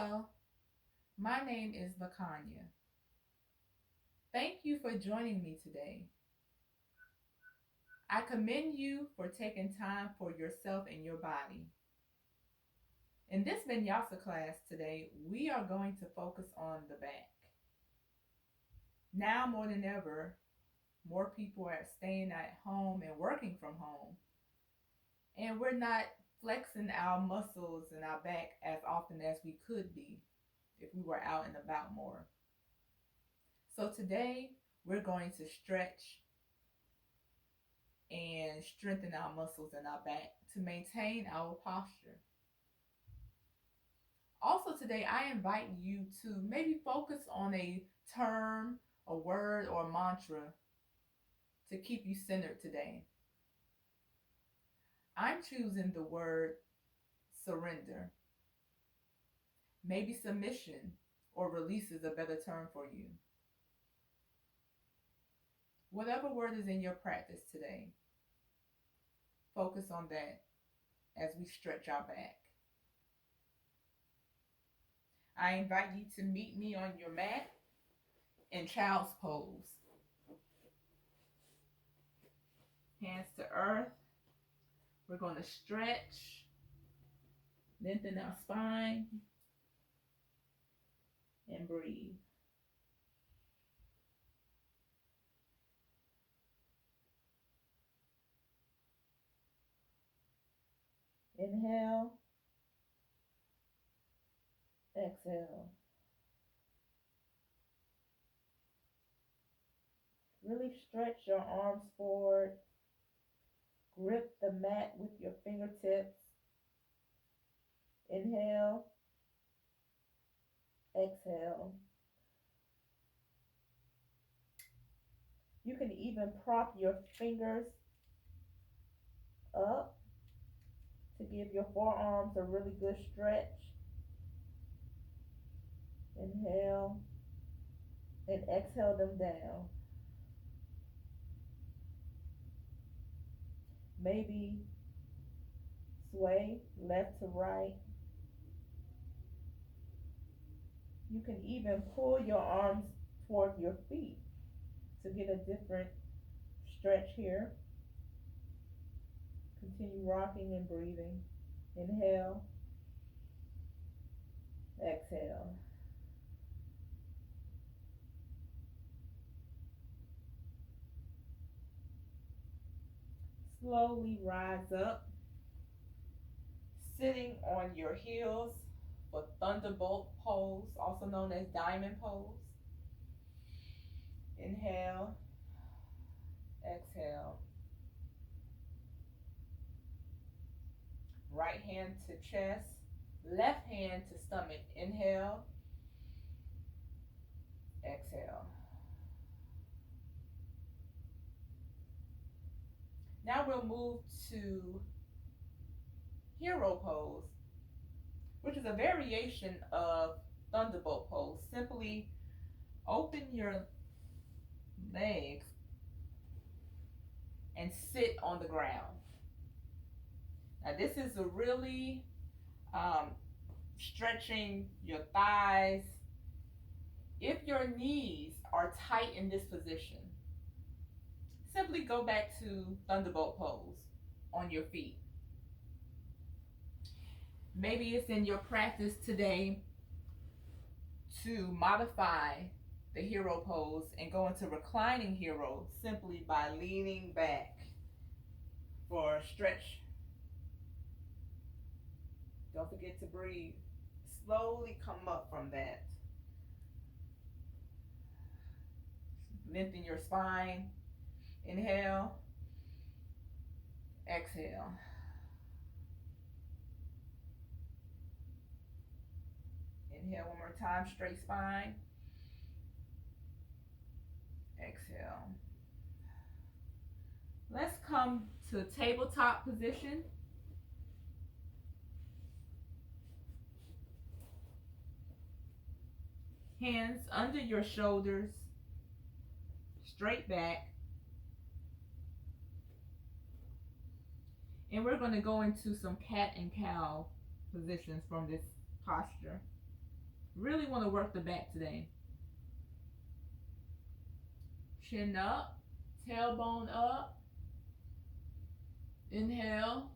Hello, my name is Lakanya. Thank you for joining me today. I commend you for taking time for yourself and your body. In this Vinyasa class today, we are going to focus on the back. Now more than ever, more people are staying at home and working from home, and we're not flexing our muscles and our back as often as we could be if we were out and about more. So today, we're going to stretch and strengthen our muscles in our back to maintain our posture. Also, today, I invite you to maybe focus on a term, a word, or a mantra to keep you centered today. I'm choosing the word surrender. Maybe submission or release is a better term for you. Whatever word is in your practice today, focus on that as we stretch our back. I invite you to meet me on your mat in child's pose. Hands to earth. We're going to stretch, lengthen our spine, and breathe. Inhale, exhale. Really stretch your arms forward. Grip the mat with your fingertips. Inhale, exhale. You can even prop your fingers up to give your forearms a really good stretch. Inhale and exhale them down. Maybe sway left to right. You can even pull your arms toward your feet to get a different stretch here. Continue rocking and breathing. Inhale, exhale. Slowly rise up, sitting on your heels for Thunderbolt Pose, also known as Diamond Pose. Inhale, exhale. Right hand to chest, left hand to stomach. Inhale, exhale. Now we'll move to Hero Pose, which is a variation of Thunderbolt Pose. Simply open your legs and sit on the ground. Now this is a really stretching your thighs. If your knees are tight in this position, simply go back to Thunderbolt Pose on your feet. Maybe it's in your practice today to modify the hero pose and go into reclining hero simply by leaning back for a stretch. Don't forget to breathe. Slowly come up from that. Lengthen your spine. Inhale, exhale. Inhale one more time, straight spine. Exhale. Let's come to tabletop position. Hands under your shoulders, straight back. And we're going to go into some cat and cow positions from this posture. Really want to work the back today. Chin up, tailbone up. Inhale.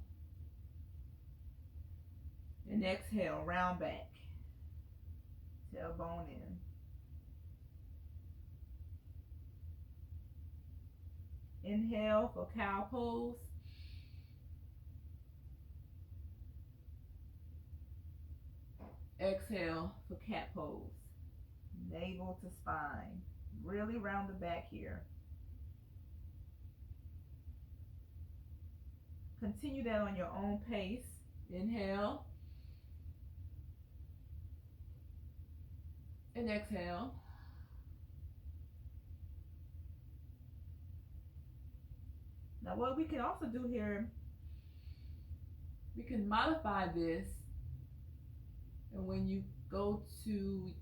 And exhale, round back. Tailbone in. Inhale for cow pose. Exhale for cat pose. Navel to spine. Really round the back here. Continue that on your own pace. Inhale. And exhale. Now what we can also do here, we can modify this, and when you go to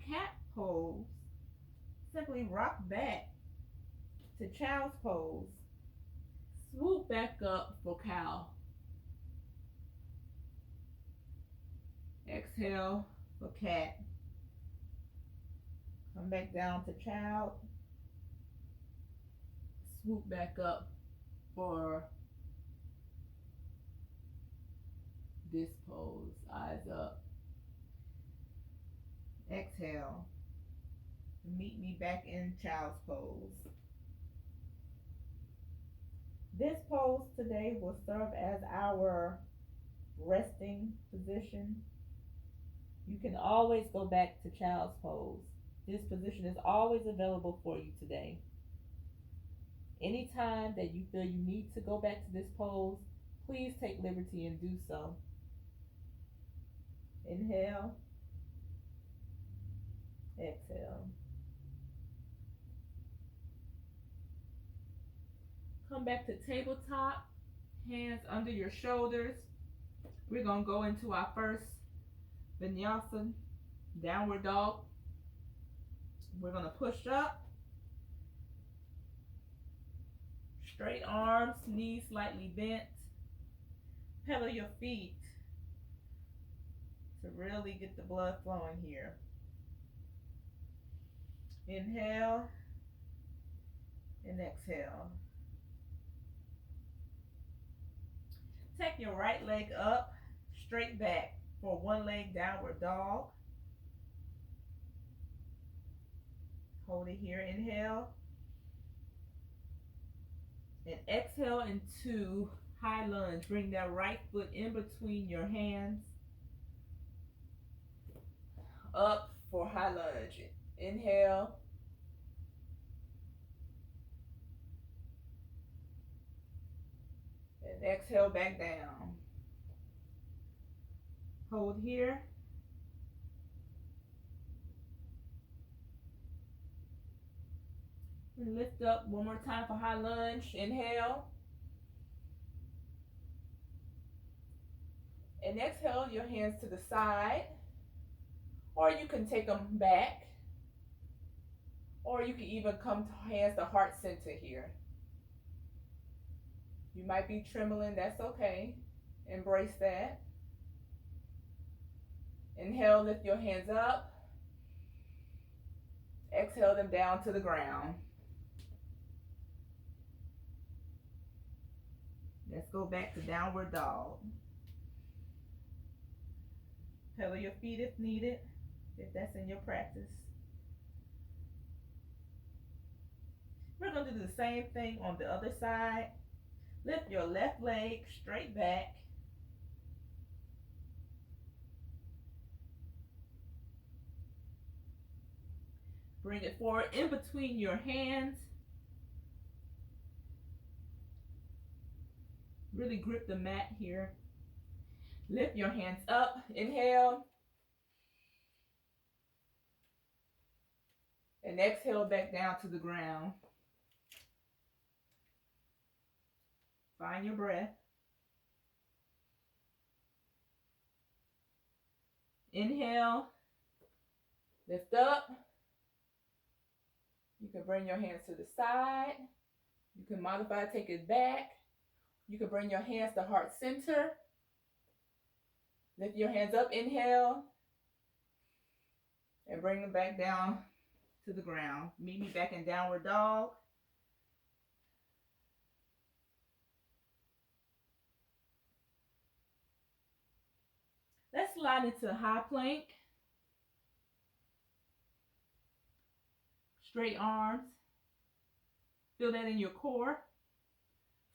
cat pose, simply rock back to child's pose, swoop back up for cow. Exhale for cat. Come back down to child. Swoop back up for this pose. Eyes up. Exhale. Meet me back in child's pose. This pose today will serve as our resting position. You can always go back to child's pose. This position is always available for you today. Anytime that you feel you need to go back to this pose, please take liberty and do so. Inhale. Exhale. Come back to tabletop, hands under your shoulders. We're going to go into our first Vinyasa Downward Dog. We're going to push up. Straight arms, knees slightly bent. Pedal your feet to really get the blood flowing here. Inhale and exhale. Take your right leg up, straight back for one leg downward dog. Hold it here, inhale. And exhale into high lunge. Bring that right foot in between your hands. Up for high lunge. Inhale. And exhale back down. Hold here. And lift up one more time for high lunge. Inhale. And exhale your hands to the side. Or you can take them back. Or you can even come to hands to heart center here. You might be trembling, that's okay. Embrace that. Inhale, lift your hands up. Exhale them down to the ground. Let's go back to downward dog. Pedal your feet if needed, if that's in your practice. We're going to do the same thing on the other side. Lift your left leg straight back. Bring it forward in between your hands. Really grip the mat here. Lift your hands up. Inhale. And exhale back down to the ground. Find your breath. Inhale. Lift up. You can bring your hands to the side. You can modify, take it back. You can bring your hands to heart center. Lift your hands up, inhale. And bring them back down to the ground. Meet me back in downward dog. Let's slide into high plank. Straight arms. Feel that in your core.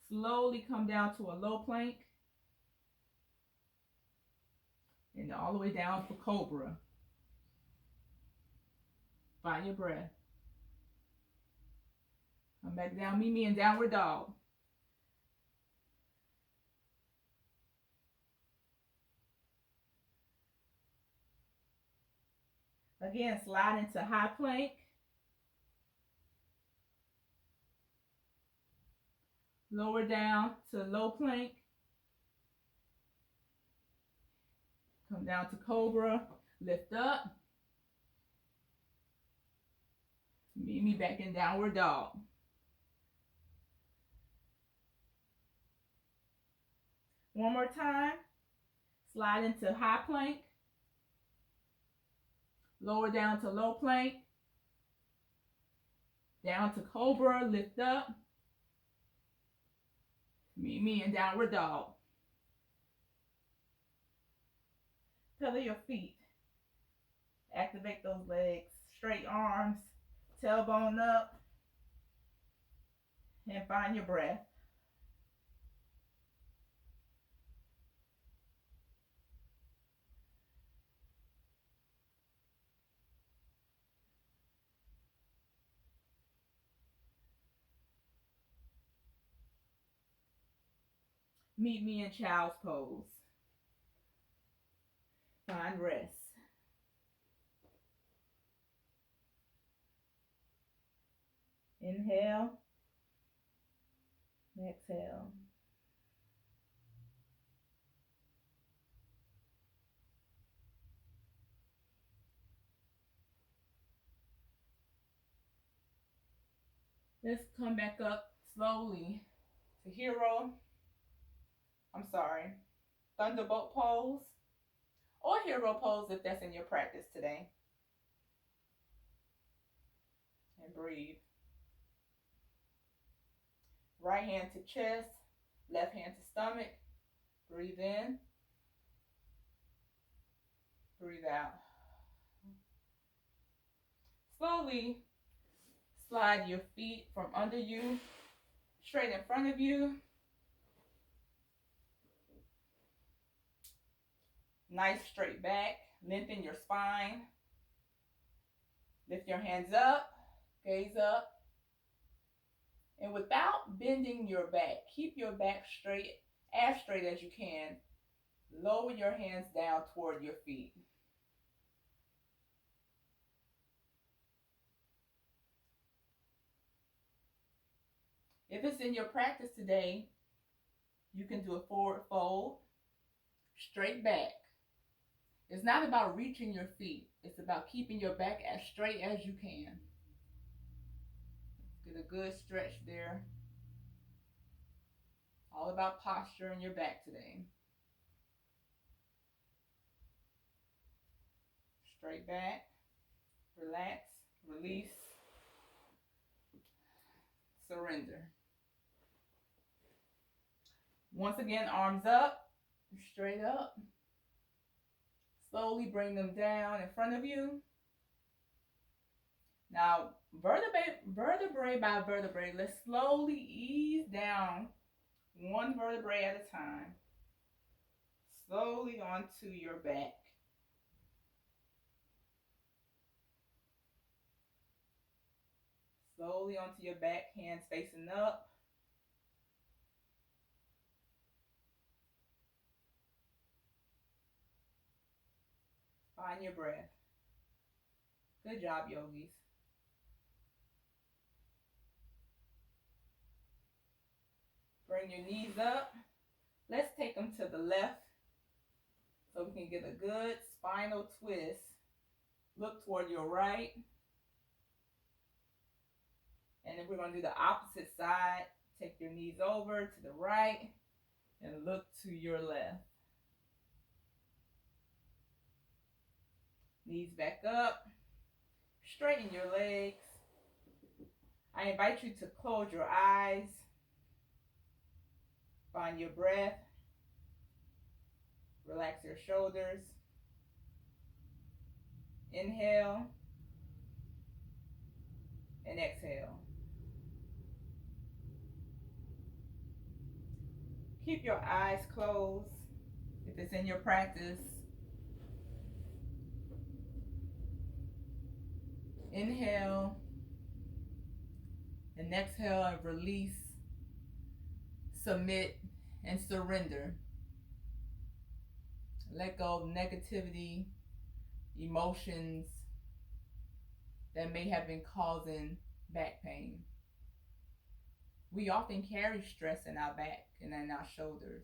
Slowly come down to a low plank. And all the way down for cobra. Find your breath. Come back down. Meet me in downward dog. Again, slide into high plank. Lower down to low plank. Come down to cobra. Lift up. Meet me back in downward dog. One more time. Slide into high plank. Lower down to low plank. Down to cobra. Lift up. Meet me in downward dog. Pedal your feet. Activate those legs. Straight arms. Tailbone up. And find your breath. Meet me in child's pose. Find rest. Inhale. Exhale. Let's come back up slowly to Thunderbolt Pose, or Hero Pose if that's in your practice today. And breathe. Right hand to chest, left hand to stomach. Breathe in. Breathe out. Slowly slide your feet from under you, straight in front of you. Nice straight back. Lengthen your spine. Lift your hands up. Gaze up. And without bending your back, keep your back straight, as straight as you can. Lower your hands down toward your feet. If it's in your practice today, you can do a forward fold, straight back. It's not about reaching your feet. It's about keeping your back as straight as you can. Get a good stretch there. All about posture in your back today. Straight back. Relax. Release. Surrender. Once again, arms up. Straight up. Slowly bring them down in front of you. Now, vertebrae by vertebrae, let's slowly ease down one vertebrae at a time. Slowly onto your back. Slowly onto your back, hands facing up. Find your breath. Good job, yogis. Bring your knees up. Let's take them to the left so we can get a good spinal twist. Look toward your right. And then we're going to do the opposite side. Take your knees over to the right and look to your left. Knees back up. Straighten your legs. I invite you to close your eyes. Find your breath. Relax your shoulders. Inhale and exhale. Keep your eyes closed if it's in your practice. Inhale and exhale and release, submit, and surrender. Let go of negativity, emotions that may have been causing back pain. We often carry stress in our back and in our shoulders.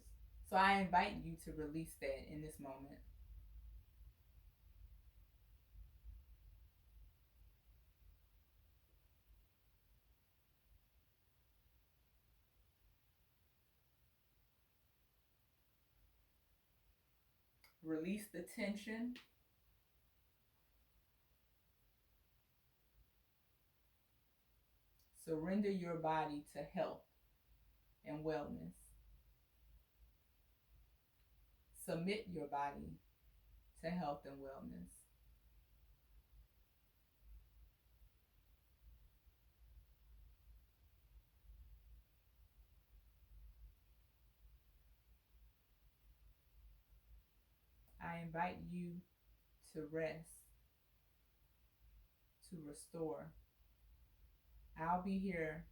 So I invite you to release that in this moment. Release the tension. Surrender your body to health and wellness. Submit your body to health and wellness. I invite you to rest, to restore. I'll be here.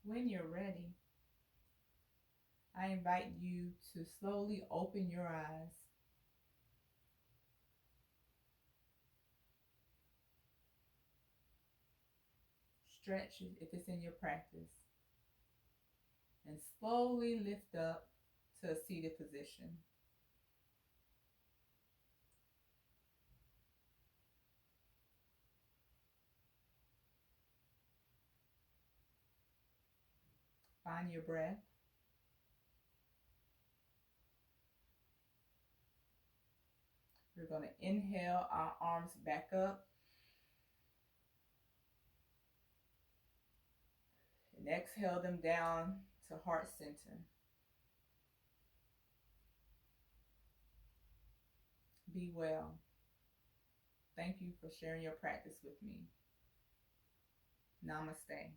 When you're ready, I invite you to slowly open your eyes. Stretch if it's in your practice. And slowly lift up to a seated position. Find your breath. We're going to inhale our arms back up. And exhale them down to heart center. Be well. Thank you for sharing your practice with me. Namaste.